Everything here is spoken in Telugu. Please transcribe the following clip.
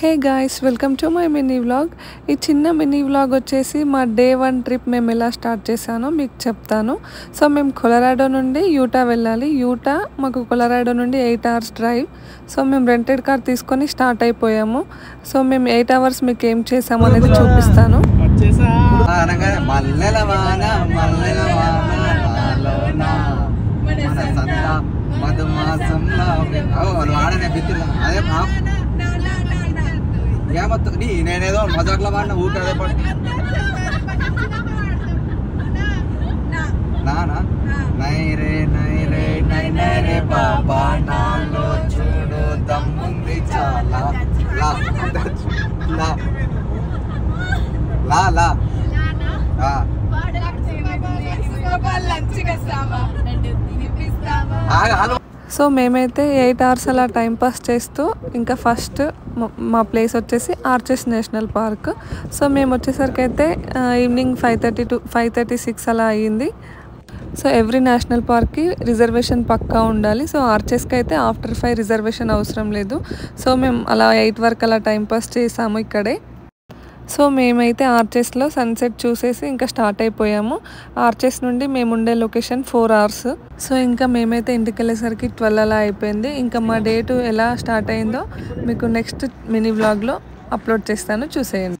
Hey guys, welcome to my mini vlog. ఈ చిన్న మినీ వ్లాగ్ వచ్చేసి మా డే 1 ట్రిప్ మేము ఎలా స్టార్ట్ చేశానో మీకు చెప్తాను. సో మేము కొలరాడో నుండి యూటా వెళ్ళాలి. యూటా మాకు కొలరాడో నుండి 8 hours డ్రైవ్. సో మేము రెంటెడ్ కార్ తీసుకొని స్టార్ట్ అయిపోయాము. సో మేము 8 hours మీకు ఏం చేసాము అనేది చూపిస్తాను. నేనేదో మజాక్లో వాడిన ఊకే అదే పాటు నానా నైరే నైరే నైరే బాబా నాలో చూడు దమ్ముంది చాలా లా లా లా లా సో మేమైతే 8 hours అలా టైంపాస్ చేస్తూ ఇంకా ఫస్ట్ మా ప్లేస్ వచ్చేసి ఆర్చెస్ నేషనల్ పార్క్. సో మేము వచ్చేసరికి అయితే ఈవినింగ్ 5:30 to 5:36 అలా అయ్యింది. సో ఎవ్రీ నేషనల్ పార్క్కి రిజర్వేషన్ పక్కా ఉండాలి. సో ఆర్చెస్కి అయితే ఆఫ్టర్ 5 రిజర్వేషన్ అవసరం లేదు. సో మేము అలా 8 వరకు అలా టైంపాస్ చేసాము ఇక్కడే. సో మేమైతే ఆర్చెస్లో సన్సెట్ చూసేసి ఇంకా స్టార్ట్ అయిపోయాము. ఆర్చెస్ నుండి మేము ఉండే లొకేషన్ 4 hours. సో ఇంకా మేమైతే ఇంటికి వెళ్ళేసరికి 12 అలా అయిపోయింది. ఇంకా మా డే 2 ఎలా స్టార్ట్ అయిందో మీకు నెక్స్ట్ మినీ వ్లాగ్లో అప్లోడ్ చేస్తాను, చూసేయండి.